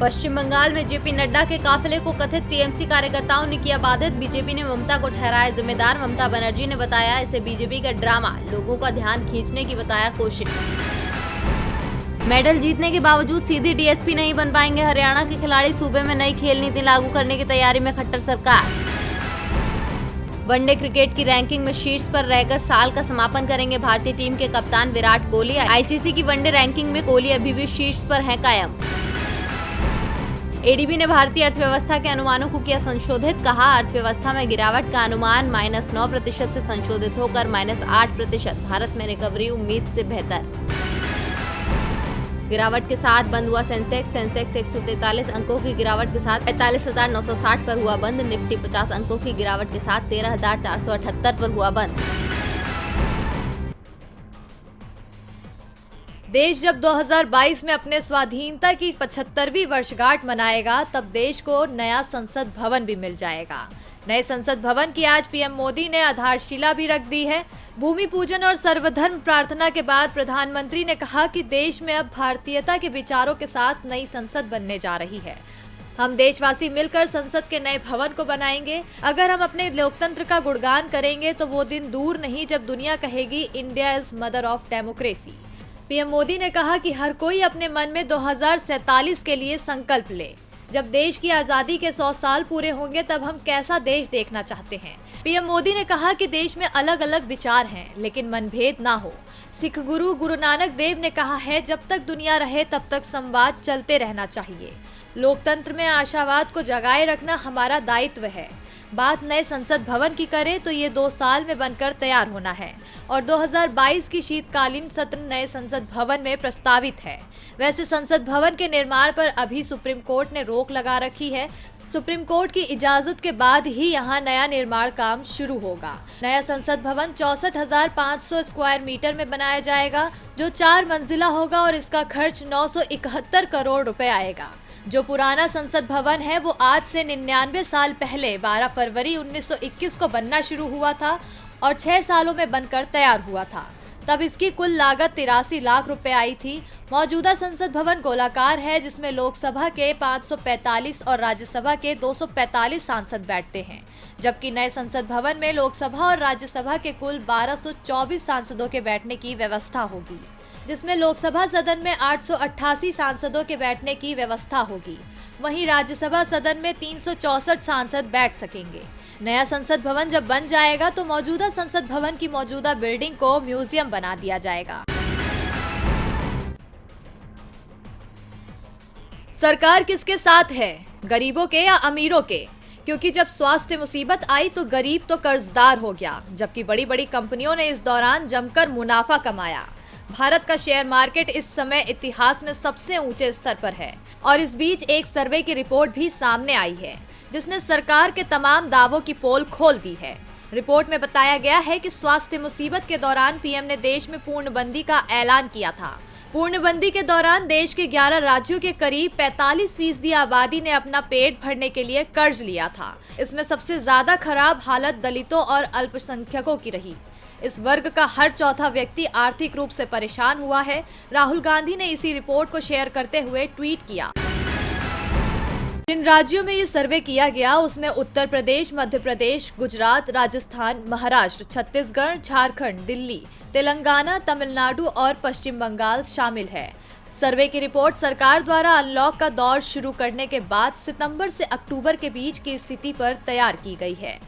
पश्चिम बंगाल में जेपी नड्डा के काफिले को कथित टीएमसी कार्यकर्ताओं ने किया बाधित। बीजेपी ने ममता को ठहराया जिम्मेदार। ममता बनर्जी ने बताया इसे बीजेपी का ड्रामा, लोगों का ध्यान खींचने की बताया कोशिश। मेडल जीतने के बावजूद सीधी डीएसपी नहीं बन पाएंगे हरियाणा के खिलाड़ी। सूबे में नई खेल नीति लागू करने की तैयारी में खट्टर सरकार। वनडे क्रिकेट की रैंकिंग में शीर्ष पर रहकर साल का समापन करेंगे भारतीय टीम के कप्तान विराट कोहली। आईसीसी की वनडे रैंकिंग में कोहली अभी भी शीर्ष पर हैं कायम। एडीबी ने भारतीय अर्थव्यवस्था के अनुमानों को किया संशोधित। कहा अर्थव्यवस्था में गिरावट का अनुमान -9% से संशोधित होकर -8%। भारत में रिकवरी उम्मीद से बेहतर। गिरावट के साथ बंद हुआ सेंसेक्स 143 अंकों की गिरावट के साथ 45,960 पर हुआ बंद। निफ्टी 50 अंकों की गिरावट के साथ 13,478 पर हुआ बंद। देश जब 2022 में अपने स्वाधीनता की 75वीं वर्षगांठ मनाएगा, तब देश को नया संसद भवन भी मिल जाएगा। नए संसद भवन की आज पीएम मोदी ने आधारशिला भी रख दी है। भूमि पूजन और सर्वधर्म प्रार्थना के बाद प्रधानमंत्री ने कहा कि देश में अब भारतीयता के विचारों के साथ नई संसद बनने जा रही है। हम देशवासी मिलकर संसद के नए भवन को बनाएंगे। अगर हम अपने लोकतंत्र का गुणगान करेंगे तो वो दिन दूर नहीं जब दुनिया कहेगी India is mother of democracy. PM Modi ने कहा कि हर कोई अपने मन में 2047 के लिए संकल्प ले। जब देश की आजादी के 100 साल पूरे होंगे तब हम कैसा देश देखना चाहते हैं। पीएम मोदी ने कहा कि देश में अलग अलग विचार हैं, लेकिन मनभेद ना हो। सिख गुरु गुरु नानक देव ने कहा है, जब तक दुनिया रहे तब तक संवाद चलते रहना चाहिए। लोकतंत्र में आशावाद को जगाए रखना हमारा दायित्व है। बात नए संसद भवन की करें तो ये 2 साल में बनकर तैयार होना है और 2022 की शीतकालीन सत्र नए संसद भवन में प्रस्तावित है। वैसे संसद भवन के निर्माण पर अभी सुप्रीम कोर्ट ने रोक लगा रखी है। सुप्रीम कोर्ट की इजाजत के बाद ही यहाँ नया निर्माण काम शुरू होगा। नया संसद भवन 64,500 स्क्वायर मीटर में बनाया जाएगा, जो 4 मंजिला होगा और इसका खर्च 971 करोड़ रुपए आएगा। जो पुराना संसद भवन है वो आज से 99 साल पहले 12 फरवरी 1921 को बनना शुरू हुआ था और 6 सालों में बनकर तैयार हुआ था। तब इसकी कुल लागत 83 लाख रुपए आई थी। मौजूदा संसद भवन गोलाकार है, जिसमें लोकसभा के 545 और राज्यसभा के 245 सांसद बैठते हैं, जबकि नए संसद भवन में लोकसभा और राज्यसभा के कुल 1224 सांसदों के बैठने की व्यवस्था होगी, जिसमें लोकसभा सदन में 888 सांसदों के बैठने की व्यवस्था होगी। वहीं राज्यसभा सदन में 364 सांसद बैठ सकेंगे। नया संसद भवन जब बन जाएगा तो मौजूदा संसद भवन की मौजूदा बिल्डिंग को म्यूजियम बना दिया जाएगा। सरकार किसके साथ है, गरीबों के या अमीरों के? क्योंकि जब स्वास्थ्य मुसीबत आई तो गरीब तो कर्जदार हो गया, जबकि बड़ी बड़ी कंपनियों ने इस दौरान जमकर मुनाफा कमाया। भारत का शेयर मार्केट इस समय इतिहास में सबसे ऊंचे स्तर पर है और इस बीच एक सर्वे की रिपोर्ट भी सामने आई है, जिसने सरकार के तमाम दावों की पोल खोल दी है। रिपोर्ट में बताया गया है कि स्वास्थ्य मुसीबत के दौरान पीएम ने देश में पूर्णबंदी का ऐलान किया था। पूर्णबंदी के दौरान देश के 11 राज्यों के करीब 45% आबादी ने अपना पेट भरने के लिए कर्ज लिया था। इसमें सबसे ज्यादा खराब हालत दलितों और अल्पसंख्यकों की रही। इस वर्ग का हर चौथा व्यक्ति आर्थिक रूप से परेशान हुआ है। राहुल गांधी ने इसी रिपोर्ट को शेयर करते हुए ट्वीट किया। जिन राज्यों में ये सर्वे किया गया उसमें उत्तर प्रदेश, मध्य प्रदेश, गुजरात, राजस्थान, महाराष्ट्र, छत्तीसगढ़, झारखंड, दिल्ली, तेलंगाना, तमिलनाडु और पश्चिम बंगाल शामिल है। सर्वे की रिपोर्ट सरकार द्वारा अनलॉक का दौर शुरू करने के बाद सितंबर से अक्टूबर के बीच की स्थिति पर तैयार की गई है।